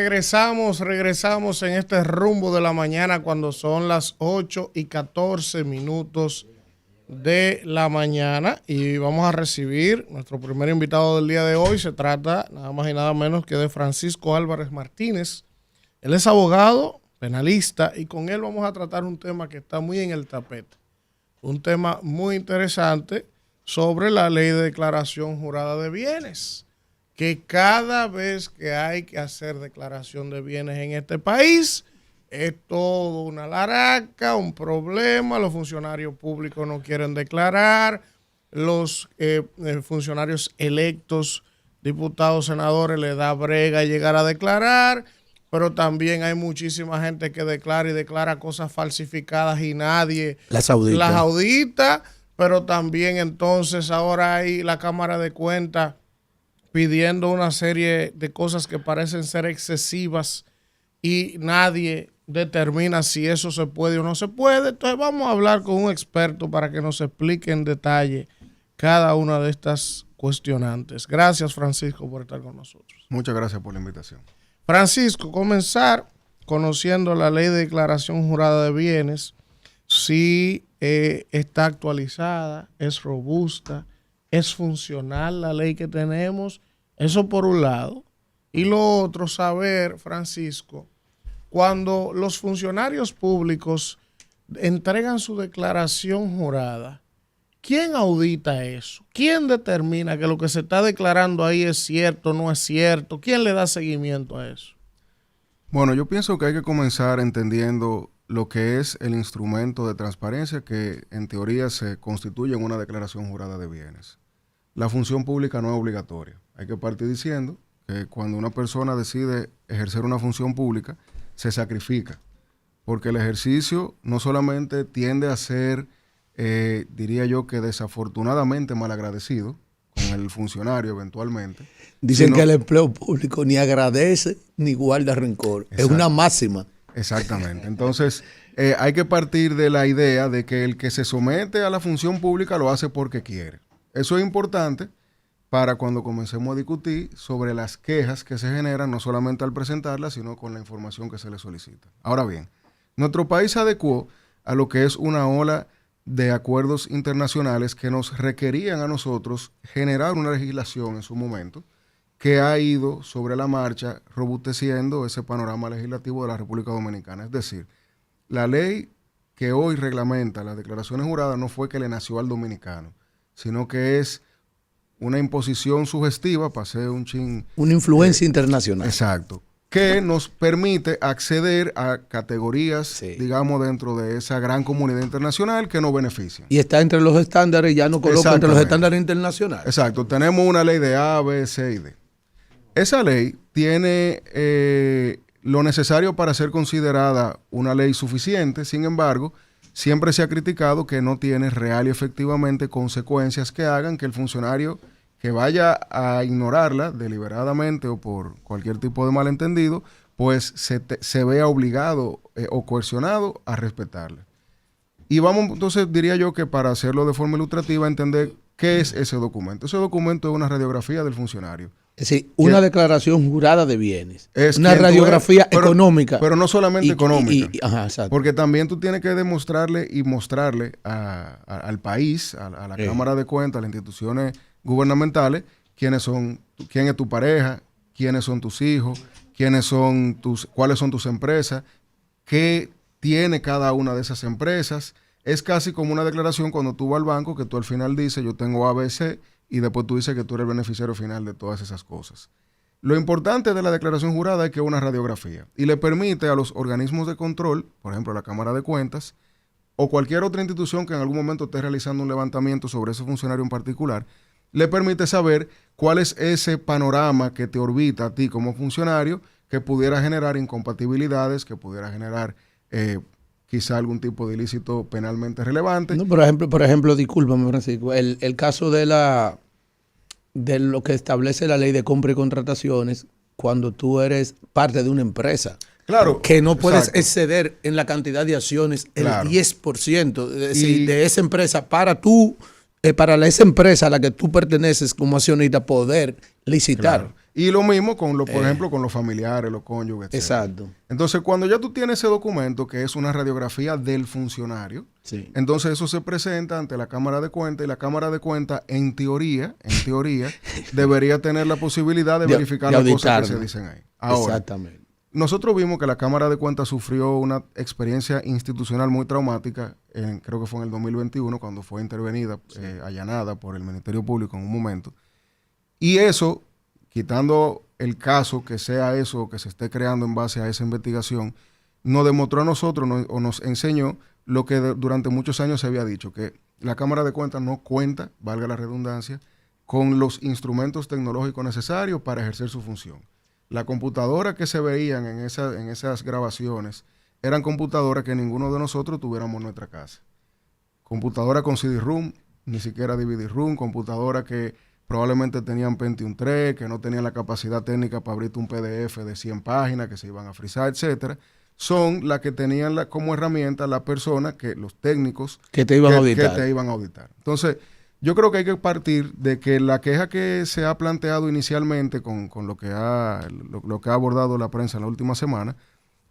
regresamos en este rumbo de la mañana cuando son las 8:14 de la mañana y vamos a recibir nuestro primer invitado del día de hoy. Se trata nada más y nada menos que de Francisco Álvarez Martínez. Él es abogado, penalista y con él vamos a tratar un tema que está muy en el tapete. Un tema muy interesante sobre la ley de declaración jurada de bienes, que cada vez que hay que hacer declaración de bienes en este país, es todo una laraca, un problema. Los funcionarios públicos no quieren declarar, los funcionarios electos, diputados, senadores, les da brega llegar a declarar, pero también hay muchísima gente que declara y declara cosas falsificadas y nadie las audita, pero también entonces ahora hay la Cámara de Cuentas pidiendo una serie de cosas que parecen ser excesivas y nadie determina si eso se puede o no se puede. Entonces vamos a hablar con un experto para que nos explique en detalle cada una de estas cuestionantes. Gracias, Francisco, por estar con nosotros. Muchas gracias por la invitación. Francisco, comenzar conociendo la ley de declaración jurada de bienes, si está actualizada, es robusta, es funcional la ley que tenemos. Eso por un lado. Y lo otro, saber, Francisco, cuando los funcionarios públicos entregan su declaración jurada, ¿quién audita eso? ¿Quién determina que lo que se está declarando ahí es cierto o no es cierto? ¿Quién le da seguimiento a eso? Bueno, yo pienso que hay que comenzar entendiendo lo que es el instrumento de transparencia que en teoría se constituye en una declaración jurada de bienes. La función pública no es obligatoria. Hay que partir diciendo que cuando una persona decide ejercer una función pública, se sacrifica, porque el ejercicio no solamente tiende a ser, diría yo que desafortunadamente malagradecido con el funcionario eventualmente. Dicen que el empleo público ni agradece ni guarda rencor. Exacto. Es una máxima. Exactamente. Entonces, hay que partir de la idea de que el que se somete a la función pública lo hace porque quiere. Eso es importante para cuando comencemos a discutir sobre las quejas que se generan, no solamente al presentarlas, sino con la información que se le solicita. Ahora bien, nuestro país se adecuó a lo que es una ola de acuerdos internacionales que nos requerían a nosotros generar una legislación en su momento que ha ido sobre la marcha robusteciendo ese panorama legislativo de la República Dominicana. Es decir, la ley que hoy reglamenta las declaraciones juradas no fue que le nació al dominicano, sino que es una imposición sugestiva, para hacer un chin... Una influencia internacional. Exacto. Que nos permite acceder a categorías, sí, digamos, dentro de esa gran comunidad internacional que nos benefician. Y está entre los estándares, ya no coloca entre los estándares internacionales. Exacto. Tenemos una ley de A, B, C y D. Esa ley tiene lo necesario para ser considerada una ley suficiente. Sin embargo, siempre se ha criticado que no tiene real y efectivamente consecuencias que hagan que el funcionario que vaya a ignorarla deliberadamente o por cualquier tipo de malentendido, pues se vea obligado o coercionado a respetarla. Y vamos, entonces, diría yo que para hacerlo de forma ilustrativa, entender qué es ese documento. Ese documento es una radiografía del funcionario. Es decir, una declaración jurada de bienes. Es una radiografía económica. Pero no solamente económica. Ajá, exacto. Porque también tú tienes que demostrarle y mostrarle al país, a la Cámara de Cuentas, a las instituciones gubernamentales, quién es tu pareja, quiénes son tus hijos, cuáles son tus empresas, qué tiene cada una de esas empresas. Es casi como una declaración cuando tú vas al banco que tú al final dices, yo tengo ABC, y después tú dices que tú eres el beneficiario final de todas esas cosas. Lo importante de la declaración jurada es que es una radiografía y le permite a los organismos de control, por ejemplo la Cámara de Cuentas, o cualquier otra institución que en algún momento esté realizando un levantamiento sobre ese funcionario en particular, le permite saber cuál es ese panorama que te orbita a ti como funcionario, que pudiera generar incompatibilidades, que pudiera generar quizá algún tipo de ilícito penalmente relevante. No, por ejemplo, discúlpame, Francisco, el caso de lo que establece la ley de compra y contrataciones cuando tú eres parte de una empresa. Claro. Que no puedes exceder en la cantidad de acciones el 10% de esa empresa para esa empresa a la que tú perteneces como accionista poder licitar. Claro. Y lo mismo con, por ejemplo, con los familiares, los cónyuges, etc. Exacto. Entonces, cuando ya tú tienes ese documento, que es una radiografía del funcionario, sí. Entonces eso se presenta ante la Cámara de Cuentas y la Cámara de Cuentas, en teoría, debería tener la posibilidad de verificar las cosas que se dicen ahí. Ahora, exactamente. Nosotros vimos que la Cámara de Cuentas sufrió una experiencia institucional muy traumática, creo que fue en el 2021, cuando fue intervenida, allanada por el Ministerio Público en un momento. Y eso, quitando el caso que sea eso, que se esté creando en base a esa investigación, nos demostró a nosotros o nos enseñó lo que durante muchos años se había dicho, que la Cámara de Cuentas no cuenta, valga la redundancia, con los instrumentos tecnológicos necesarios para ejercer su función. La computadora que se veían en esas grabaciones eran computadoras que ninguno de nosotros tuviéramos en nuestra casa. Computadora con CD-ROOM, ni siquiera DVD-ROOM, computadora que probablemente tenían Pentium 3, que no tenían la capacidad técnica para abrirte un PDF de 100 páginas, que se iban a frizar, etcétera. Son las que tenían como herramienta la persona, los técnicos que te iban a auditar. Entonces, yo creo que hay que partir de que la queja que se ha planteado inicialmente con lo que ha abordado la prensa en la última semana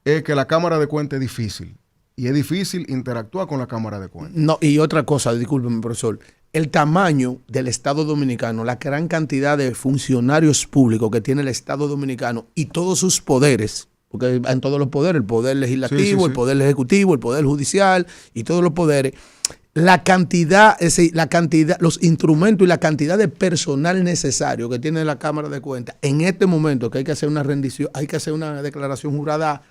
es que la Cámara de Cuentas es difícil. Y es difícil interactuar con la Cámara de Cuentas. No, y otra cosa, discúlpeme, profesor. El tamaño del Estado Dominicano, la gran cantidad de funcionarios públicos que tiene el Estado Dominicano y todos sus poderes, porque en todos los poderes, el poder legislativo, el poder ejecutivo, el poder judicial y todos los poderes, la cantidad, los instrumentos y la cantidad de personal necesario que tiene la Cámara de Cuentas en este momento, que hay que hacer una rendición, hay que hacer una declaración jurada,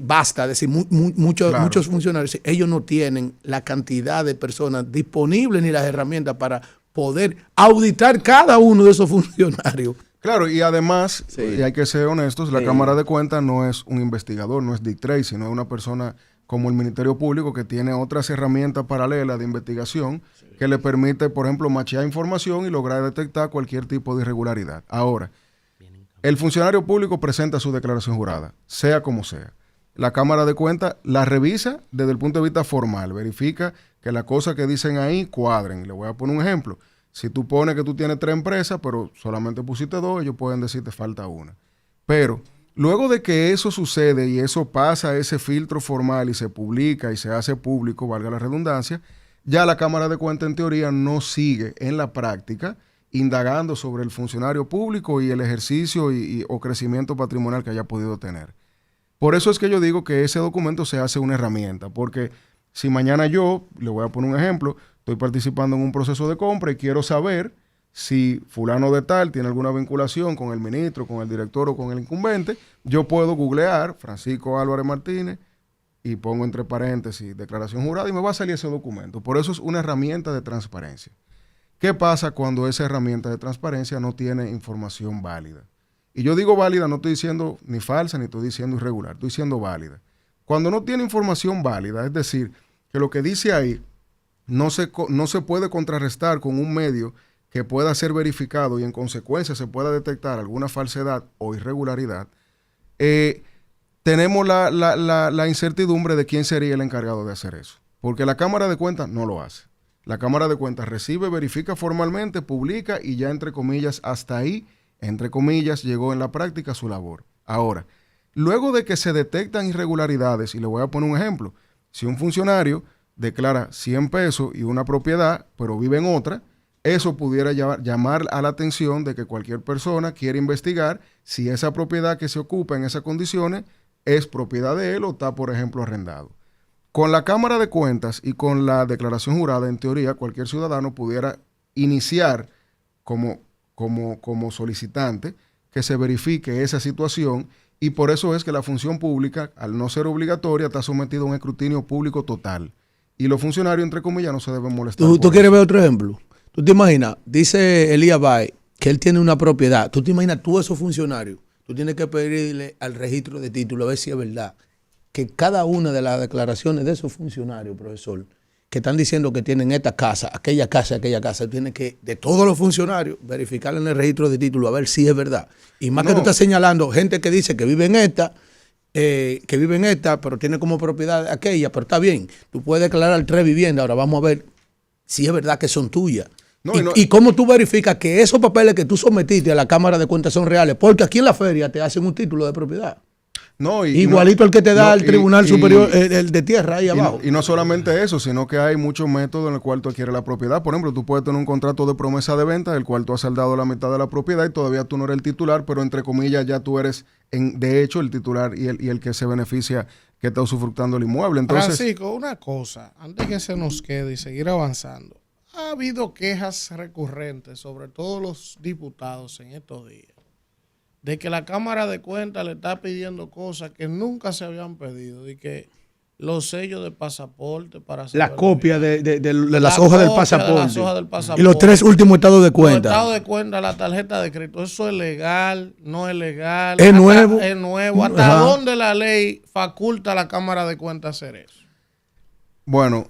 basta, decir, muchos funcionarios, ellos no tienen la cantidad de personas disponibles ni las herramientas para poder auditar cada uno de esos funcionarios. Claro, y además, y hay que ser honestos, la Cámara de Cuentas no es un investigador, no es Dick Tracy, sino es una persona como el Ministerio Público que tiene otras herramientas paralelas de investigación que le permite, por ejemplo, machear información y lograr detectar cualquier tipo de irregularidad. Ahora, el funcionario público presenta su declaración jurada, sea como sea. La Cámara de Cuentas la revisa desde el punto de vista formal, verifica que las cosas que dicen ahí cuadren. Le voy a poner un ejemplo. Si tú pones que tú tienes 3 empresas, pero solamente pusiste 2, ellos pueden decir te falta una. Pero luego de que eso sucede y eso pasa ese filtro formal y se publica y se hace público, valga la redundancia, ya la Cámara de Cuentas en teoría no sigue en la práctica indagando sobre el funcionario público y el ejercicio o crecimiento patrimonial que haya podido tener. Por eso es que yo digo que ese documento se hace una herramienta, porque si mañana yo, le voy a poner un ejemplo, estoy participando en un proceso de compra y quiero saber si fulano de tal tiene alguna vinculación con el ministro, con el director o con el incumbente, yo puedo googlear Francisco Álvarez Martínez y pongo entre paréntesis declaración jurada y me va a salir ese documento. Por eso es una herramienta de transparencia. ¿Qué pasa cuando esa herramienta de transparencia no tiene información válida? Y yo digo válida, no estoy diciendo ni falsa ni estoy diciendo irregular, estoy diciendo válida. Cuando no tiene información válida, es decir, que lo que dice ahí no se puede contrarrestar con un medio que pueda ser verificado y en consecuencia se pueda detectar alguna falsedad o irregularidad, tenemos la incertidumbre de quién sería el encargado de hacer eso. Porque la Cámara de Cuentas no lo hace. La Cámara de Cuentas recibe, verifica formalmente, publica y ya entre comillas, hasta ahí, entre comillas, llegó en la práctica su labor. Ahora, luego de que se detectan irregularidades, y le voy a poner un ejemplo, si un funcionario declara 100 pesos y una propiedad, pero vive en otra, eso pudiera llamar a la atención de que cualquier persona quiere investigar si esa propiedad que se ocupa en esas condiciones es propiedad de él o está, por ejemplo, arrendado. Con la Cámara de Cuentas y con la declaración jurada, en teoría, cualquier ciudadano pudiera iniciar como solicitante que se verifique esa situación y por eso es que la función pública, al no ser obligatoria, está sometida a un escrutinio público total. Y los funcionarios, entre comillas, no se deben molestar. ¿Tú quieres ver otro ejemplo? ¿Tú te imaginas? Dice Elías Bay que él tiene una propiedad. ¿Tú te imaginas tú esos funcionarios? Tú tienes que pedirle al registro de título a ver si es verdad que cada una de las declaraciones de esos funcionarios, profesor, que están diciendo que tienen esta casa, aquella casa, tiene que, de todos los funcionarios, verificar en el registro de título a ver si es verdad. Y más que tú estás señalando gente que dice que vive en esta, pero tiene como propiedad aquella, pero está bien, tú puedes declarar 3 viviendas, ahora vamos a ver si es verdad que son tuyas. ¿Y cómo tú verificas que esos papeles que tú sometiste a la Cámara de Cuentas son reales? Porque aquí en la feria te hacen un título de propiedad. Igualito al que te da el Tribunal Superior, el de tierra ahí abajo. Y no solamente eso, sino que hay muchos métodos en el cual tú adquieres la propiedad. Por ejemplo, tú puedes tener un contrato de promesa de venta del cual tú has saldado la mitad de la propiedad y todavía tú no eres el titular, pero entre comillas ya tú eres de hecho el titular y el que se beneficia, que está usufructando el inmueble. Entonces, Francisco, una cosa, antes que se nos quede y seguir avanzando, ha habido quejas recurrentes, sobre todo los diputados en estos días, de que la Cámara de Cuentas le está pidiendo cosas que nunca se habían pedido, de que los sellos de pasaporte para la copia de las hojas del pasaporte y los 3 últimos estados de cuenta. Los estados de cuenta, la tarjeta de crédito, eso es legal, no es legal. Es nuevo. Es nuevo. ¿Hasta dónde la ley faculta a la Cámara de Cuentas hacer eso? Bueno,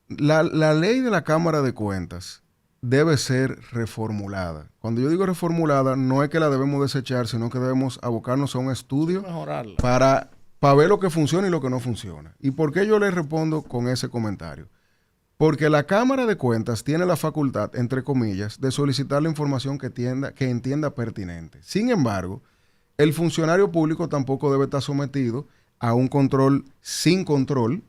la ley de la Cámara de Cuentas debe ser reformulada. Cuando yo digo reformulada, no es que la debemos desechar, sino que debemos abocarnos a un estudio para ver lo que funciona y lo que no funciona. ¿Y por qué yo le respondo con ese comentario? Porque la Cámara de Cuentas tiene la facultad, entre comillas, de solicitar la información que entienda pertinente. Sin embargo, el funcionario público tampoco debe estar sometido a un control sin control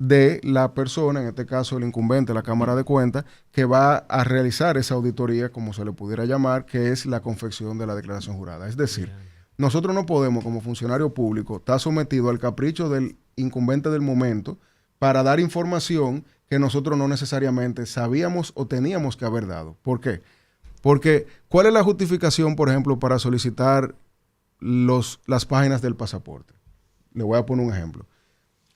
de la persona, en este caso el incumbente de la Cámara de Cuentas, que va a realizar esa auditoría, como se le pudiera llamar, que es la confección de la declaración jurada. Es decir, nosotros no podemos, como funcionario público, estar sometido al capricho del incumbente del momento para dar información que nosotros no necesariamente sabíamos o teníamos que haber dado. ¿Por qué? Porque, ¿cuál es la justificación, por ejemplo, para solicitar las páginas del pasaporte? Le voy a poner un ejemplo.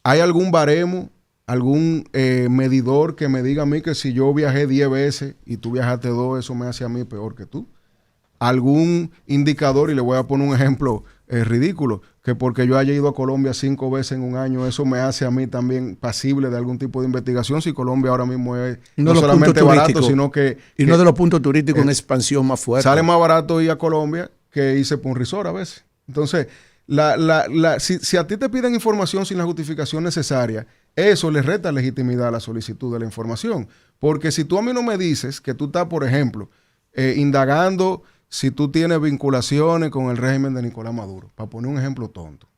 ¿Hay algún baremo, algún medidor que me diga a mí que si yo viajé 10 veces y tú viajaste 2, eso me hace a mí peor que tú? ¿Algún indicador? Y le voy a poner un ejemplo ridículo, que porque yo haya ido a Colombia 5 veces en un año, eso me hace a mí también pasible de algún tipo de investigación, si Colombia ahora mismo es no solamente barato, sino que... Y no de los puntos turísticos en expansión más fuerte. Sale más barato ir a Colombia que irse por un resort a veces. Entonces... Si a ti te piden información sin la justificación necesaria, eso le resta legitimidad a la solicitud de la información. Porque si tú a mí no me dices que tú estás, por ejemplo, indagando si tú tienes vinculaciones con el régimen de Nicolás Maduro, para poner un ejemplo tonto,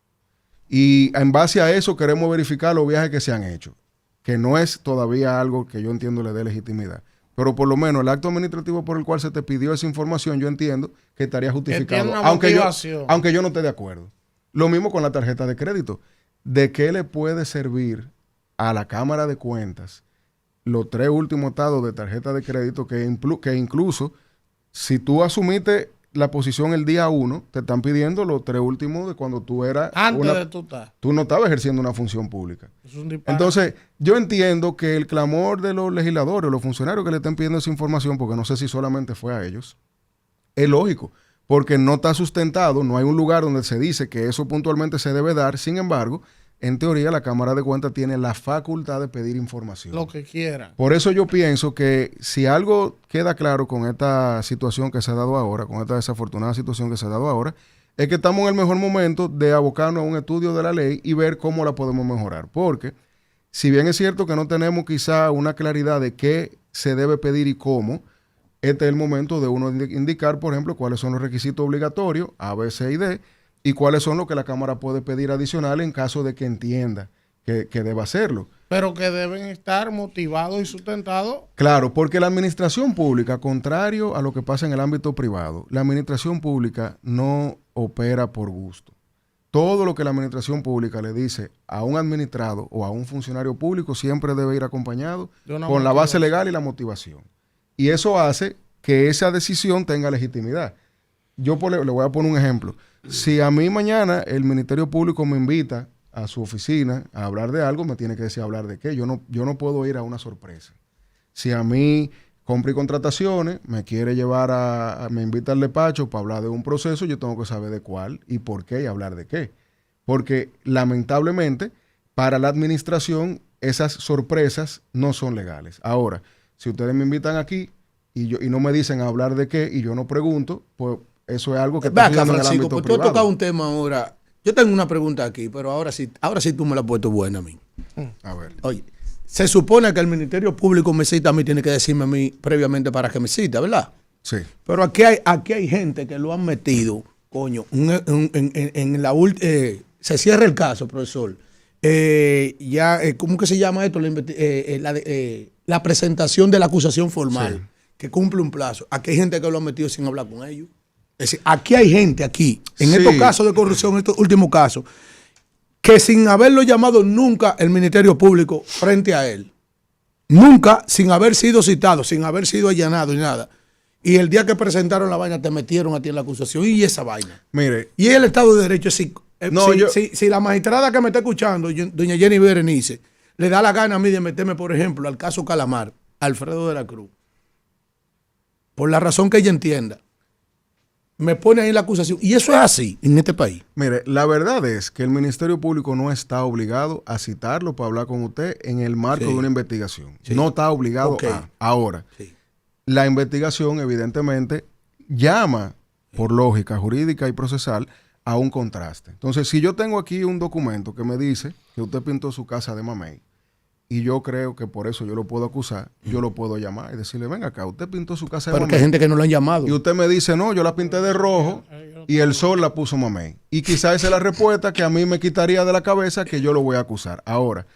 y en base a eso queremos verificar los viajes que se han hecho, que no es todavía algo que yo entiendo le dé legitimidad. Pero por lo menos el acto administrativo por el cual se te pidió esa información, yo entiendo que estaría justificado, aunque yo no esté de acuerdo. Lo mismo con la tarjeta de crédito. ¿De qué le puede servir a la Cámara de Cuentas los 3 últimos estados de tarjeta de crédito que incluso si tú asumiste la posición el día 1, te están pidiendo los 3 últimos de cuando tú eras... Tú no estabas ejerciendo una función pública. Es un disparate. Entonces, yo entiendo que el clamor de los legisladores, los funcionarios que le estén pidiendo esa información, porque no sé si solamente fue a ellos, es lógico, porque no está sustentado, no hay un lugar donde se dice que eso puntualmente se debe dar. Sin embargo, en teoría la Cámara de Cuentas tiene la facultad de pedir información. Lo que quiera. Por eso yo pienso que si algo queda claro con esta situación que se ha dado ahora, con esta desafortunada situación que se ha dado ahora, es que estamos en el mejor momento de abocarnos a un estudio de la ley y ver cómo la podemos mejorar. Porque si bien es cierto que no tenemos quizá una claridad de qué se debe pedir y cómo, este es el momento de uno indicar, por ejemplo, cuáles son los requisitos obligatorios, A, B, C y D, y cuáles son los que la Cámara puede pedir adicional en caso de que entienda que deba hacerlo. Pero que deben estar motivados y sustentados. Claro, porque la administración pública, contrario a lo que pasa en el ámbito privado, la administración pública no opera por gusto. Todo lo que la administración pública le dice a un administrado o a un funcionario público siempre debe ir acompañado con la base legal y la motivación. Y eso hace que esa decisión tenga legitimidad. Yo le voy a poner un ejemplo. Si a mí mañana el Ministerio Público me invita a su oficina a hablar de algo, me tiene que decir hablar de qué. Yo no puedo ir a una sorpresa. Si a mí compra y contrataciones me quiere llevar me invita al despacho para hablar de un proceso, yo tengo que saber de cuál y por qué y hablar de qué. Porque lamentablemente para la administración esas sorpresas no son legales. Ahora, si ustedes me invitan aquí y no me dicen a hablar de qué y yo no pregunto, pues eso es algo que está en el ámbito privado. Tú has tocado un tema ahora. Yo tengo una pregunta aquí, pero ahora sí tú me la has puesto buena a mí. A ver. Oye, Se supone que el Ministerio Público me cita a mí, tiene que decirme a mí previamente para que me cita, ¿verdad? Sí. Pero aquí hay gente que lo han metido, coño, se cierra el caso, profesor. ¿Cómo que se llama esto? La presentación de la acusación formal, sí, que cumple un plazo. Aquí hay gente que lo ha metido sin hablar con ellos. Es decir, aquí hay gente, en sí, estos casos de corrupción, en estos últimos casos, que sin haberlo llamado nunca el Ministerio Público frente a él, nunca, sin haber sido citado, sin haber sido allanado y nada, y el día que presentaron la vaina te metieron a ti en la acusación y esa vaina. Mire. Y el Estado de Derecho, si la magistrada que me está escuchando, doña Jenny Berenice, le da la gana a mí de meterme, por ejemplo, al caso Calamar, Alfredo de la Cruz, por la razón que ella entienda, me pone ahí la acusación. Y eso es así en este país. Mire, la verdad es que el Ministerio Público no está obligado a citarlo para hablar con usted en el marco, sí, de una investigación. Sí. No está obligado, okay, a. Ahora, sí, la investigación evidentemente llama, por lógica jurídica y procesal, a un contraste. Entonces, si yo tengo aquí un documento que me dice que usted pintó su casa de mamey, y yo creo que por eso yo lo puedo acusar, yo lo puedo llamar y decirle, venga acá, usted pintó su casa de mamey. Pero que hay gente que no lo han llamado. Y usted me dice, no, yo la pinté de rojo y el sol la puso mamey. Y quizás esa es la respuesta que a mí me quitaría de la cabeza que yo lo voy a acusar. Ahora,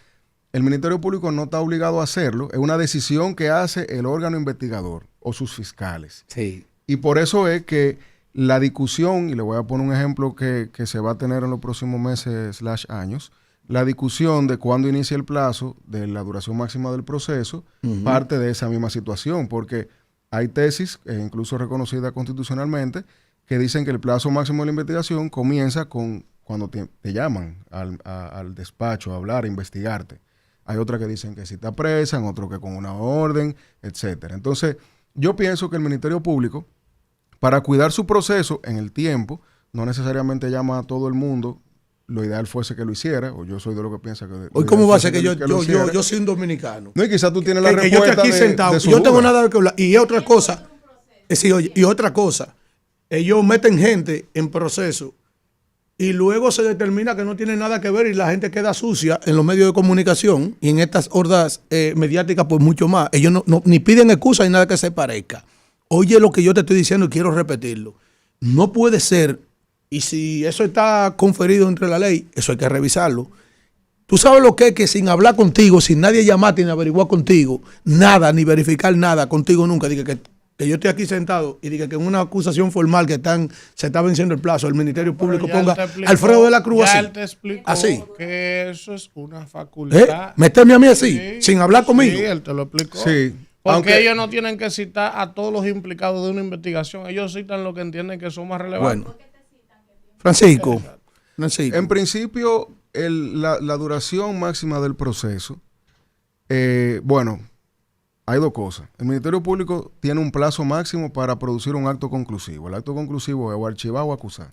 el Ministerio Público no está obligado a hacerlo. Es una decisión que hace el órgano investigador o sus fiscales. Sí. Y por eso es que la discusión, y le voy a poner un ejemplo que se va a tener en los próximos meses / años, la discusión de cuándo inicia el plazo de la duración máxima del proceso, parte de esa misma situación, porque hay tesis, incluso reconocidas constitucionalmente, que dicen que el plazo máximo de la investigación comienza con cuando te llaman al despacho a hablar, a investigarte. Hay otras que dicen que si te apresan, otros que con una orden, etcétera. Entonces, yo pienso que el Ministerio Público, para cuidar su proceso en el tiempo, no necesariamente llama a todo el mundo. Lo ideal fuese que lo hiciera, o yo soy de lo que piensa que... Hoy, ¿cómo va a ser que yo soy un dominicano? No, y quizás tú tienes la respuesta yo estoy aquí sentado, yo no tengo nada que hablar. Y otra cosa, ellos meten gente en proceso y luego se determina que no tiene nada que ver y la gente queda sucia en los medios de comunicación y en estas hordas mediáticas, pues mucho más. Ellos ni piden excusa ni nada que se parezca. Oye lo que yo te estoy diciendo y quiero repetirlo. No puede ser. Y si eso está conferido entre la ley, eso hay que revisarlo. Tú sabes lo que es que sin hablar contigo, sin nadie llamarte ni averiguar contigo, nada, ni verificar nada contigo nunca, diga que yo estoy aquí sentado y diga que en una acusación formal que se está venciendo el plazo, el Ministerio Público ponga Alfredo de la Cruz así. Él te explicó así, que eso es una facultad. Méteme a mí así, sí, sin hablar conmigo. Sí, él te lo explicó. Sí. Porque ellos no tienen que citar a todos los implicados de una investigación. Ellos citan lo que entienden que son más relevantes. Bueno. Francisco. En principio, la duración máxima del proceso, hay dos cosas. El Ministerio Público tiene un plazo máximo para producir un acto conclusivo. El acto conclusivo es o archivar o acusar.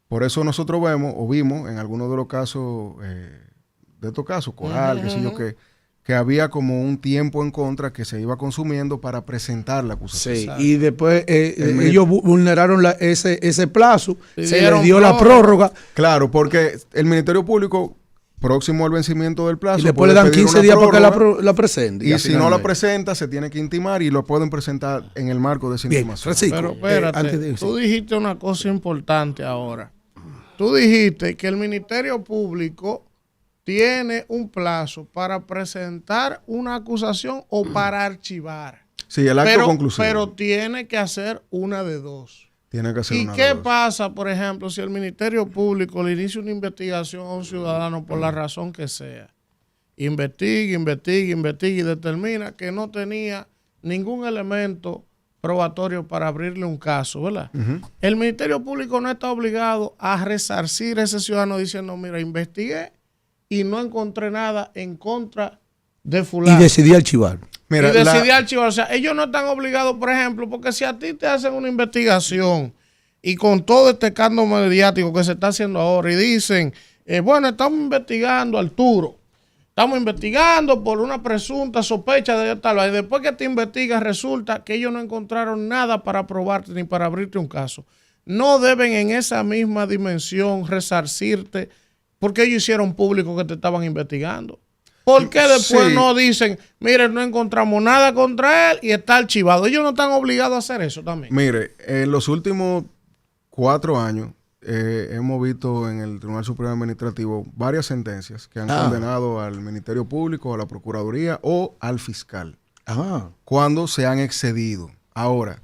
Por eso nosotros vimos en algunos de los casos, de estos casos, Coral, qué sé yo qué, que había como un tiempo en contra que se iba consumiendo para presentar la acusación. Sí, y después ellos vulneraron ese plazo, se les dio la prórroga. Claro, porque el Ministerio Público, próximo al vencimiento del plazo, y después le dan 15 días para que la presente. Y si no la presenta, se tiene que intimar y lo pueden presentar en el marco de esa intimación. Pero espérate, tú dijiste una cosa importante ahora. Tú dijiste que el Ministerio Público tiene un plazo para presentar una acusación o para archivar. Sí, el acto conclusivo. Pero tiene que hacer una de dos. Tiene que hacer una de dos. ¿Y qué pasa, por ejemplo, si el Ministerio Público le inicia una investigación a un ciudadano por la razón que sea? Investiga y determina que no tenía ningún elemento probatorio para abrirle un caso, ¿verdad? El Ministerio Público no está obligado a resarcir a ese ciudadano diciendo, mira, investigué y no encontré nada en contra de fulano. Y decidí archivar. Mira, archivar. O sea, ellos no están obligados, por ejemplo, porque si a ti te hacen una investigación y con todo este escándalo mediático que se está haciendo ahora y dicen, bueno, estamos investigando a Arturo, estamos investigando por una presunta sospecha de tal, y después que te investigas resulta que ellos no encontraron nada para probarte ni para abrirte un caso. No deben en esa misma dimensión resarcirte porque ellos hicieron público que te estaban investigando. ¿Por qué después no dicen, mire, no encontramos nada contra él y está archivado? Ellos no están obligados a hacer eso también. Mire, en los últimos 4 años hemos visto en el Tribunal Supremo Administrativo varias sentencias que han condenado al Ministerio Público, a la Procuraduría o al fiscal cuando se han excedido. Ahora,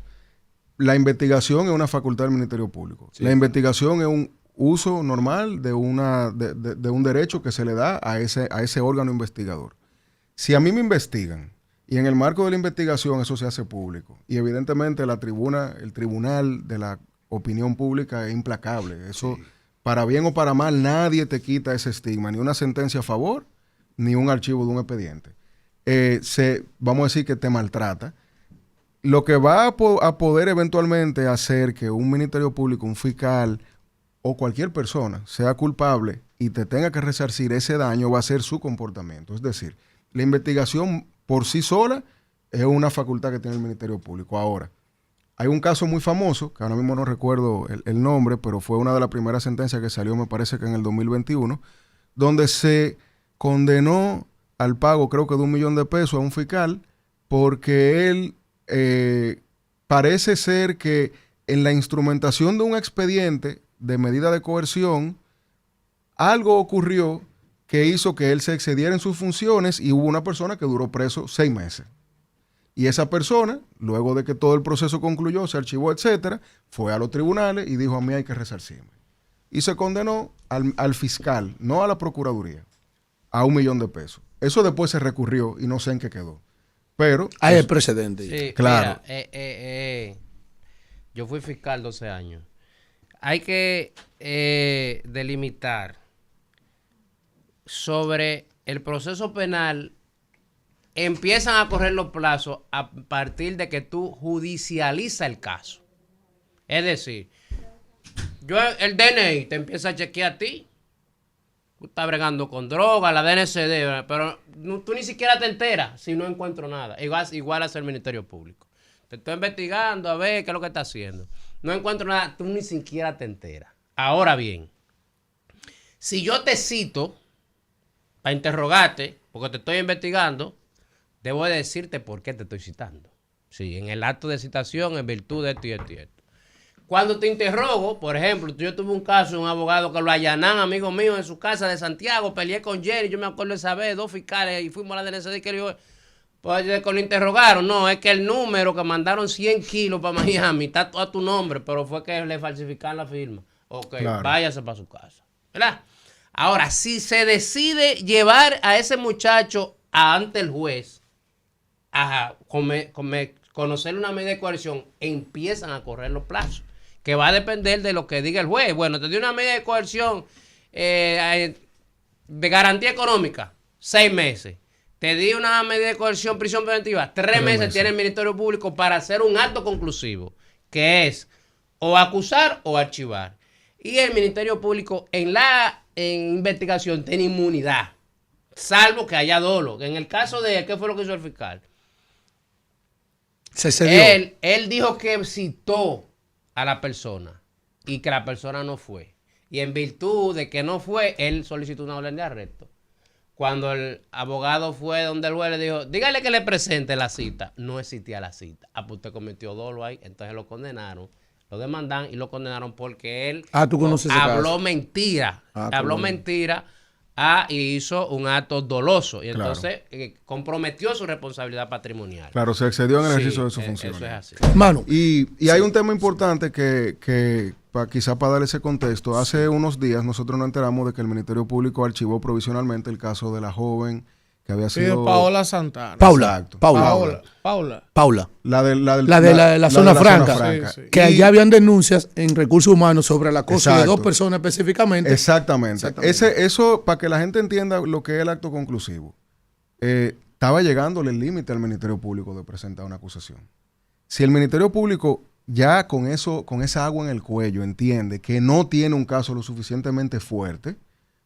la investigación es una facultad del Ministerio Público. Sí. La investigación es un uso normal de un derecho que se le da a ese órgano investigador. Si a mí me investigan y en el marco de la investigación eso se hace público y evidentemente el tribunal de la opinión pública es implacable. Eso, para bien o para mal, nadie te quita ese estigma, ni una sentencia a favor, ni un archivo de un expediente. Vamos a decir que te maltrata. Lo que va a poder eventualmente hacer que un Ministerio Público, un fiscal o cualquier persona sea culpable y te tenga que resarcir ese daño va a ser su comportamiento. Es decir, la investigación por sí sola es una facultad que tiene el Ministerio Público. Ahora, hay un caso muy famoso, que ahora mismo no recuerdo el nombre, pero fue una de las primeras sentencias que salió, me parece que en el 2021, donde se condenó al pago, creo que de $1 millón a un fiscal, porque él parece ser que en la instrumentación de un expediente de medida de coerción, algo ocurrió que hizo que él se excediera en sus funciones y hubo una persona que duró preso 6 meses. Y esa persona, luego de que todo el proceso concluyó, se archivó, etcétera, fue a los tribunales y dijo, a mí hay que resarcirme. Y se condenó al fiscal, no a la Procuraduría, a $1 millón. Eso después se recurrió y no sé en qué quedó. Pero hay el precedente. Sí, claro. Mira, yo fui fiscal 12 años. Hay que delimitar sobre el proceso penal. Empiezan a correr los plazos a partir de que tú judicializas el caso. Es decir, el DNI te empieza a chequear a ti. Tú estás bregando con droga, la DNCD, pero tú ni siquiera te enteras si no encuentro nada. Igual hace el Ministerio Público. Te estoy investigando a ver qué es lo que está haciendo. No encuentro nada, tú ni siquiera te enteras. Ahora bien, si yo te cito para interrogarte, porque te estoy investigando, debo de decirte por qué te estoy citando. Sí, en el acto de citación, en virtud de esto y esto y esto. Cuando te interrogo, por ejemplo, yo tuve un caso de un abogado que lo allanan, amigo mío, en su casa de Santiago, peleé con Jerry, yo me acuerdo esa vez, 2 fiscales, y fuimos a la DNCD que yo, pues lo interrogaron, no, es que el número que mandaron 100 kilos para Miami, está a tu nombre, pero fue que le falsificaron la firma. Ok, claro. Váyase para su casa. ¿Verdad? Ahora, si se decide llevar a ese muchacho ante el juez, conocer una medida de coerción, empiezan a correr los plazos, que va a depender de lo que diga el juez. Bueno, te dio una medida de coerción de garantía económica, 6 meses. Te di una medida de coerción, prisión preventiva, 3 meses tiene el Ministerio Público para hacer un acto conclusivo, que es o acusar o archivar. Y el Ministerio Público en investigación tiene inmunidad, salvo que haya dolo. En el caso de, ¿qué fue lo que hizo el fiscal? Se cedió. Él dijo que citó a la persona y que la persona no fue. Y en virtud de que no fue, él solicitó una orden de arresto. Cuando el abogado fue donde el juez le dijo, dígale que le presente la cita. No existía la cita. Pues usted cometió dolo ahí. Entonces lo condenaron, lo demandan y lo condenaron porque él ¿tú conoces ese habló caso? Mentira. Habló mentira y hizo un acto doloso. Y entonces comprometió su responsabilidad patrimonial. Claro, se excedió en el ejercicio de su función. Eso es así. Mano. Y hay un tema importante que quizá para dar ese contexto, hace unos días nosotros nos enteramos de que el Ministerio Público archivó provisionalmente el caso de la joven que había sido... Paola Santana. Paula. La de la zona franca. Sí. Que allá habían denuncias en recursos humanos sobre el acoso de 2 personas específicamente. Exactamente. Eso, para que la gente entienda lo que es el acto conclusivo. Estaba llegándole el límite al Ministerio Público de presentar una acusación. Si el Ministerio Público ya con esa agua en el cuello entiende que no tiene un caso lo suficientemente fuerte,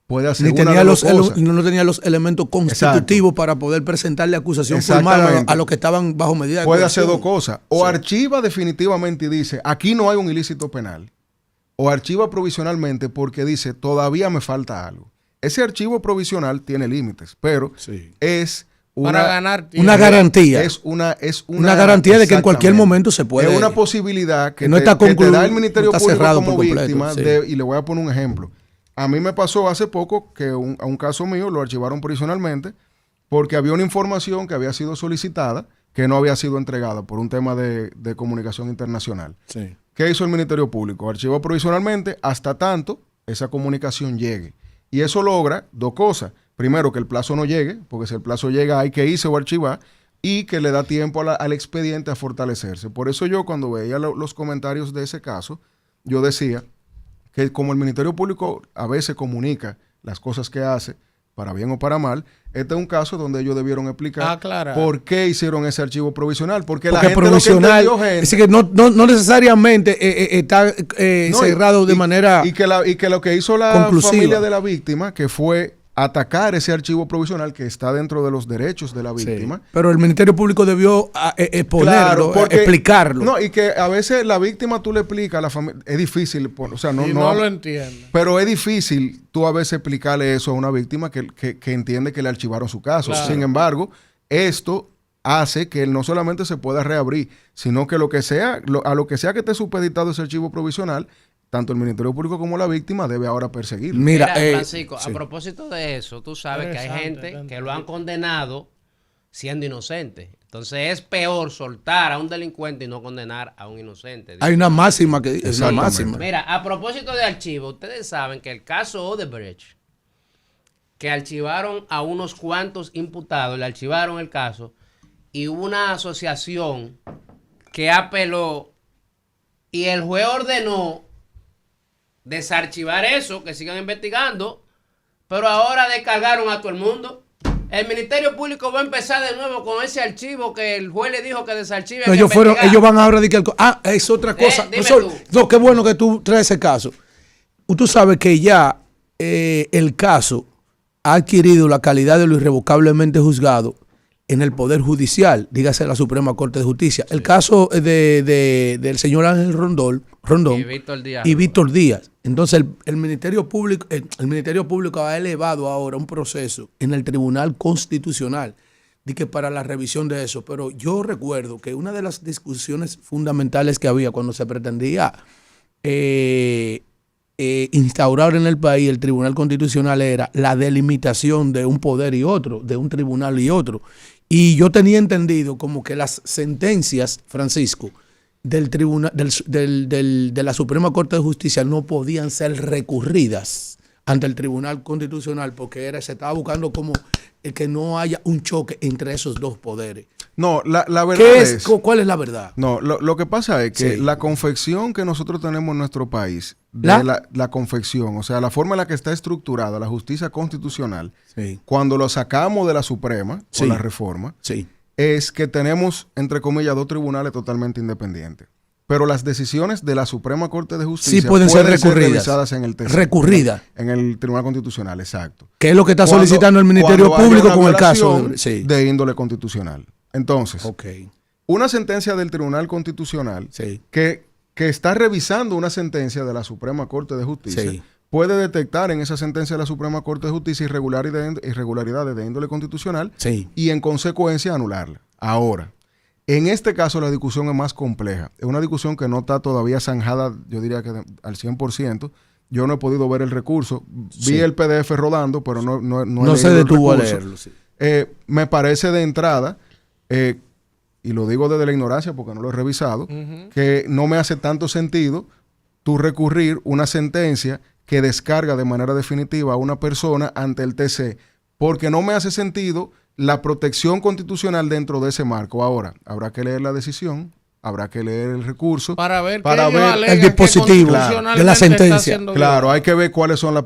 puede hacer no tenía los elementos constitutivos para poder presentarle acusación formal a los que estaban bajo medida de coerción. Puede hacer 2 cosas. O archiva definitivamente y dice, aquí no hay un ilícito penal. O archiva provisionalmente porque dice, todavía me falta algo. ese archivo provisional tiene límites, pero es para ganar una garantía. Es una garantía de que en cualquier momento se puede. Es una posibilidad que, no está que te da el Ministerio no Público como completo, víctima. Y le voy a poner un ejemplo. A mí me pasó hace poco que a un caso mío lo archivaron provisionalmente porque había una información que había sido solicitada que no había sido entregada por un tema de comunicación internacional. Sí. ¿Qué hizo el Ministerio Público? Archivó provisionalmente hasta tanto esa comunicación llegue. Y eso logra dos cosas. Primero, que el plazo no llegue, porque si el plazo llega hay que irse o archivar, y que le da tiempo al expediente a fortalecerse. Por eso yo cuando veía los comentarios de ese caso, yo decía que como el Ministerio Público a veces comunica las cosas que hace, para bien o para mal, este es un caso donde ellos debieron explicar por qué hicieron ese archivo provisional. Porque la gente provisional, lo que entendió, es que no necesariamente está cerrado de manera y que lo que hizo la conclusiva. Familia de la víctima, que fue atacar ese archivo provisional que está dentro de los derechos de la víctima. Sí, pero el Ministerio Público debió ponerlo, explicarlo. No, y que a veces la víctima tú le explicas a la familia, es difícil, o sea, no lo entiende. Pero es difícil tú a veces explicarle eso a una víctima que entiende que le archivaron su caso. Claro. Sin embargo, esto hace que él no solamente se pueda reabrir, sino que a lo que sea que esté supeditado ese archivo provisional, tanto el Ministerio Público como la víctima debe ahora perseguirlo. Mira, Francisco, a propósito de eso, tú sabes que hay gente que lo han condenado siendo inocente. Entonces es peor soltar a un delincuente y no condenar a un inocente. Hay una máxima que es una máxima. Mira, a propósito de archivo, ustedes saben que el caso Odebrecht, que archivaron a unos cuantos imputados, le archivaron el caso, y hubo una asociación que apeló y el juez ordenó desarchivar eso, que sigan investigando, pero ahora descargaron a todo el mundo. El Ministerio Público va a empezar de nuevo con ese archivo que el juez le dijo que desarchive. No, ellos van ahora a decir que es otra cosa. No, qué bueno que tú traes ese caso. Tú sabes que ya el caso ha adquirido la calidad de lo irrevocablemente juzgado en el Poder Judicial, dígase la Suprema Corte de Justicia. Sí. El caso del señor Ángel Rondón y Víctor Díaz. Entonces el Ministerio Público ha elevado ahora un proceso en el Tribunal Constitucional para la revisión de eso. Pero yo recuerdo que una de las discusiones fundamentales que había cuando se pretendía instaurar en el país el Tribunal Constitucional era la delimitación de un poder y otro, de un tribunal y otro. Y yo tenía entendido como que las sentencias, Francisco, del tribunal, de la Suprema Corte de Justicia no podían ser recurridas ante el Tribunal Constitucional porque se estaba buscando como que no haya un choque entre esos dos poderes. No, la verdad ¿cuál es la verdad? No, lo que pasa es que la confección que nosotros tenemos en nuestro país, la confección, o sea, la forma en la que está estructurada la justicia constitucional, cuando lo sacamos de la Suprema, con la reforma, es que tenemos, entre comillas, dos tribunales totalmente independientes. Pero las decisiones de la Suprema Corte de Justicia pueden ser revisadas en el TC. Recurridas. En el Tribunal Constitucional, exacto. ¿Qué es lo que está solicitando el Ministerio Público con el caso de índole constitucional? Entonces, una sentencia del Tribunal Constitucional que está revisando una sentencia de la Suprema Corte de Justicia puede detectar en esa sentencia de la Suprema Corte de Justicia irregularidades de índole constitucional y en consecuencia anularla. Ahora, en este caso la discusión es más compleja. Es una discusión que no está todavía zanjada, yo diría que al 100%. Yo no he podido ver el recurso. Vi el PDF rodando, pero no se detuvo a leerlo. Me parece de entrada, y lo digo desde la ignorancia porque no lo he revisado, que no me hace tanto sentido tú recurrir una sentencia que descarga de manera definitiva a una persona ante el TC, porque no me hace sentido la protección constitucional dentro de ese marco. Ahora, habrá que leer la decisión, habrá que leer el recurso para ver el dispositivo de la sentencia. Claro, hay que ver cuáles son las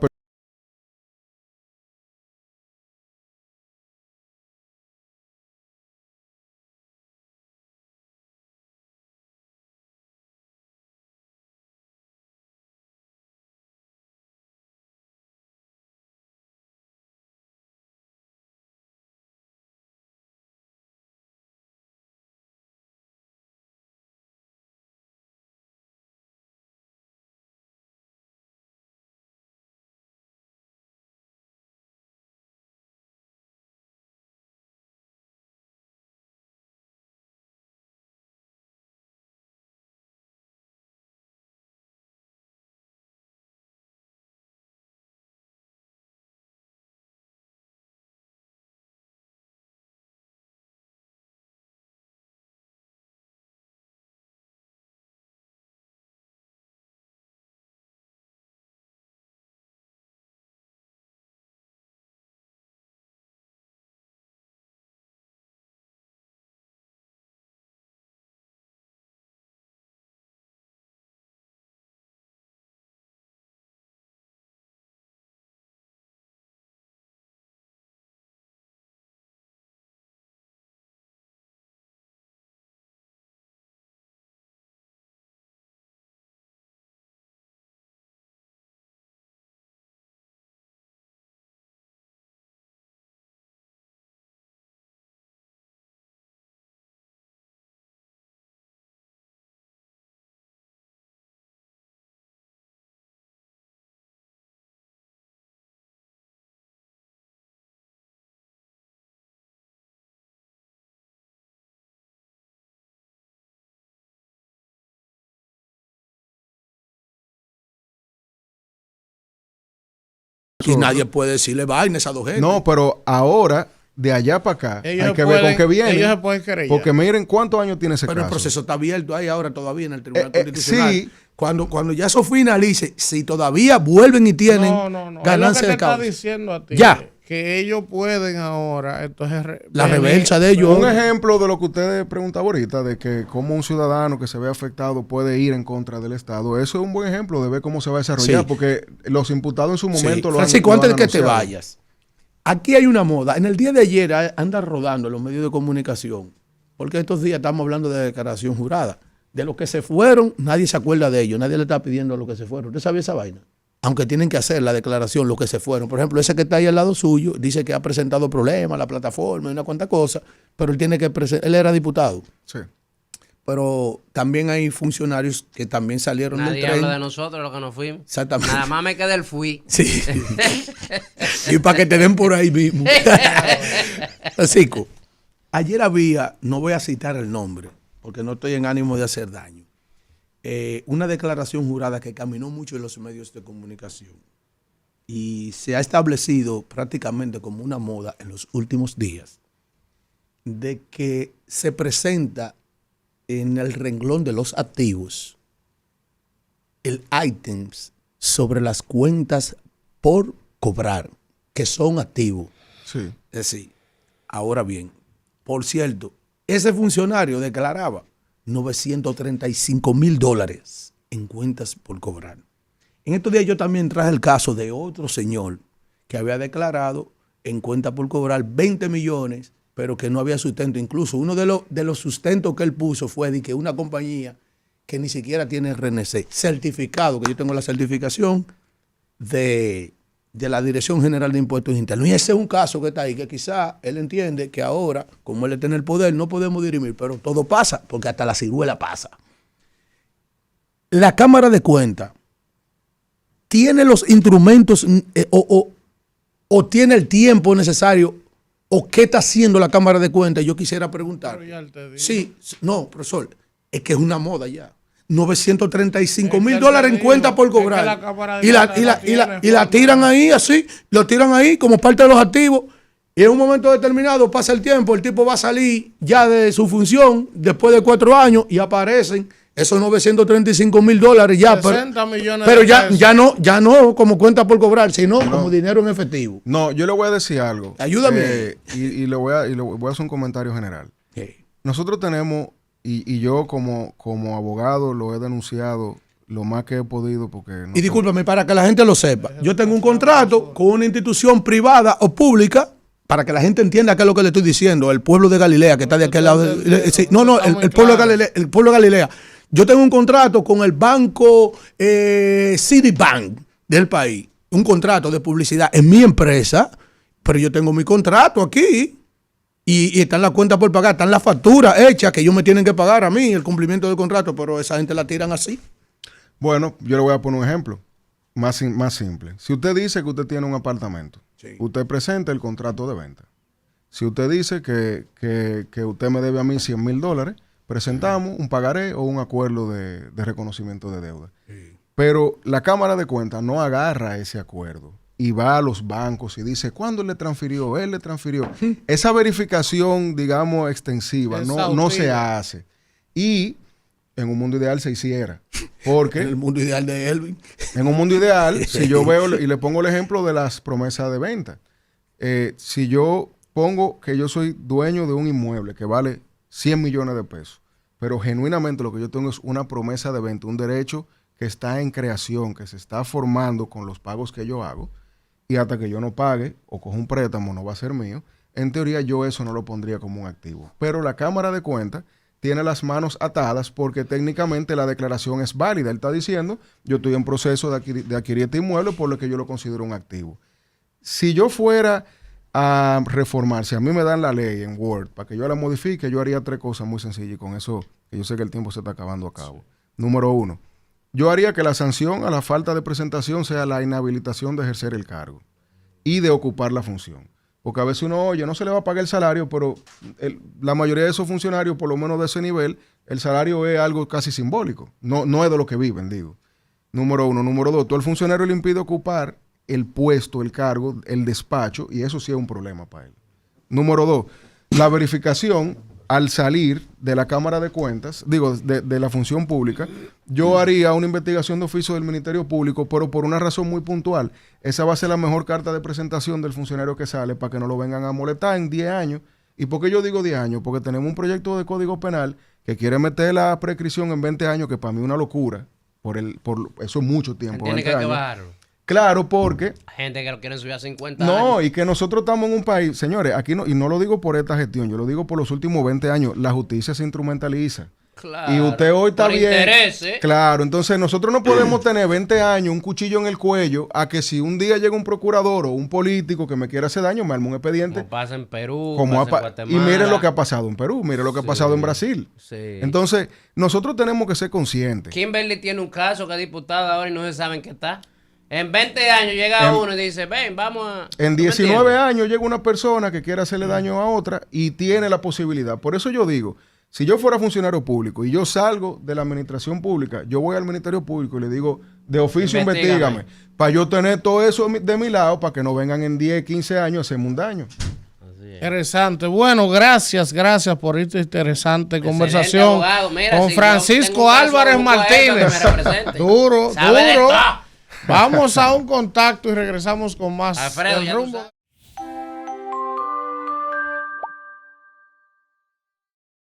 Y nadie puede decirle vaina a esas dos gente. No, pero ahora, de allá para acá, hay que ver con qué viene. Ellos se pueden querellar. Porque miren cuántos años tiene ese caso. Pero el proceso está abierto ahí ahora todavía en el Tribunal Constitucional. Sí. Cuando ya eso finalice, si todavía vuelven y tienen ganancia de causa. Está diciendo a ti ya. Que ellos pueden ahora, entonces la reversa de ellos. Un ejemplo de lo que usted preguntaba ahorita, de que cómo un ciudadano que se ve afectado puede ir en contra del Estado, eso es un buen ejemplo de ver cómo se va a desarrollar, porque los imputados en su momento lo Francisco, antes de que anunciado. te vayas, aquí hay una moda. En el día de ayer anda rodando en los medios de comunicación, porque estos días estamos hablando de declaración jurada. De los que se fueron, nadie se acuerda de ellos, nadie le está pidiendo a los que se fueron. ¿Usted sabía esa vaina? Aunque tienen que hacer la declaración los que se fueron. Por ejemplo, ese que está ahí al lado suyo dice que ha presentado problemas, la plataforma y una cuanta cosa, pero él tiene que él era diputado. Sí. Pero también hay funcionarios que también salieron del tren. Nadie habla de nosotros, los que nos fuimos. Exactamente. Nada más me queda el fui. Sí. Y para que te den por ahí mismo. Francisco, ayer había, no voy a citar el nombre, porque no estoy en ánimo de hacer daño, una declaración jurada que caminó mucho en los medios de comunicación y se ha establecido prácticamente como una moda en los últimos días de que se presenta en el renglón de los activos el items sobre las cuentas por cobrar que son activos. Sí. Es decir, ahora bien, por cierto, ese funcionario declaraba $935,000 en cuentas por cobrar. En estos días yo también traje el caso de otro señor que había declarado en cuenta por cobrar 20 millones, pero que no había sustento. Incluso uno de los sustentos que él puso fue de que una compañía que ni siquiera tiene RNC, certificado, que yo tengo la certificación de la Dirección General de Impuestos Internos. Y ese es un caso que está ahí, que quizá él entiende que ahora, como él está en el poder, no podemos dirimir, pero todo pasa, porque hasta la ciruela pasa. La Cámara de Cuentas tiene los instrumentos o tiene el tiempo necesario, o qué está haciendo la Cámara de Cuentas. Yo quisiera preguntar. Sí, no, profesor, es que es una moda ya. $935,000 en cuenta por cobrar. Y la tiran ahí así, lo tiran ahí como parte de los activos. Y en un momento determinado pasa el tiempo, el tipo va a salir ya de su función después de 4 años y aparecen esos $935,000 ya. 60 millones pero de pesos. ya no como cuenta por cobrar, sino como dinero en efectivo. No, yo le voy a decir algo. Ayúdame. Y le voy a hacer un comentario general. Nosotros tenemos... Y yo como abogado lo he denunciado lo más que he podido porque... No y discúlpame, para que la gente lo sepa, yo tengo un contrato con una institución privada o pública, para que la gente entienda qué es lo que le estoy diciendo, el pueblo de Galilea, que está de aquel lado. El pueblo de Galilea, el pueblo de Galilea. Yo tengo un contrato con el banco Citibank del país, un contrato de publicidad en mi empresa, pero yo tengo mi contrato aquí. Y están las cuentas por pagar, están las facturas hechas que ellos me tienen que pagar a mí, el cumplimiento del contrato, pero esa gente la tiran así. Bueno, yo le voy a poner un ejemplo más simple. Si usted dice que usted tiene un apartamento, usted presenta el contrato de venta. Si usted dice que usted me debe a mí $100,000, presentamos un pagaré o un acuerdo de reconocimiento de deuda. Pero la Cámara de Cuentas no agarra ese acuerdo y va a los bancos y dice, ¿cuándo le transfirió? Él le transfirió. Esa verificación, digamos, extensiva no se hace. Y en un mundo ideal se hiciera. Porque... En el mundo ideal de Elvin. En un mundo ideal, si yo veo, y le pongo el ejemplo de las promesas de venta. Si yo pongo que yo soy dueño de un inmueble que vale 100 millones de pesos, pero genuinamente lo que yo tengo es una promesa de venta, un derecho que está en creación, que se está formando con los pagos que yo hago, y hasta que yo no pague o coja un préstamo no va a ser mío, en teoría yo eso no lo pondría como un activo. Pero la Cámara de Cuentas tiene las manos atadas porque técnicamente la declaración es válida. Él está diciendo, yo estoy en proceso de adquirir este inmueble por lo que yo lo considero un activo. Si yo fuera a reformar, si a mí me dan la ley en Word para que yo la modifique, yo haría 3 cosas muy sencillas y con eso, que yo sé que el tiempo se está acabando a cabo. Número 1. Yo haría que la sanción a la falta de presentación sea la inhabilitación de ejercer el cargo y de ocupar la función. Porque a veces uno oye, no se le va a pagar el salario, pero la mayoría de esos funcionarios, por lo menos de ese nivel, el salario es algo casi simbólico. No es de lo que viven, digo. Número 1. Número 2, todo el funcionario le impide ocupar el puesto, el cargo, el despacho, y eso sí es un problema para él. Número 2, la verificación al salir de la Cámara de Cuentas, digo, de la función pública, yo haría una investigación de oficio del Ministerio Público, pero por una razón muy puntual. Esa va a ser la mejor carta de presentación del funcionario que sale para que no lo vengan a molestar en 10 años. ¿Y por qué yo digo 10 años? Porque tenemos un proyecto de Código Penal que quiere meter la prescripción en 20 años, que para mí es una locura. Por eso es mucho tiempo. Tiene que bajarlo. Claro, porque... Gente que lo quieren subir a 50 No, años. y que nosotros estamos en un país, señores, aquí no, y no lo digo por esta gestión, yo lo digo por los últimos 20 años, la justicia se instrumentaliza. Claro, y usted hoy está por bien. Intereses. Claro, entonces nosotros no podemos tener 20 años, un cuchillo en el cuello, a que si un día llega un procurador o un político que me quiera hacer daño, me arme un expediente. Como pasa en Perú, Como pasa en Guatemala. y mire lo que ha pasado en Perú, mire lo que ha pasado en Brasil. Sí. Entonces, nosotros tenemos que ser conscientes. Kimberly tiene un caso que es diputada ahora y no se sabe en qué está. En 20 años llega uno y dice, ven, vamos a... En 19 años llega una persona que quiere hacerle daño a otra y tiene la posibilidad. Por eso yo digo, si yo fuera funcionario público y yo salgo de la administración pública, yo voy al Ministerio Público y le digo, de oficio investígame, para yo tener todo eso de mi lado, para que no vengan en 10, 15 años a hacerme un daño. Interesante. Bueno, gracias por esta interesante conversación Mira, con Francisco Álvarez Martínez. Duro. Vamos a un contacto y regresamos con más. Alfredo, El Rumbo.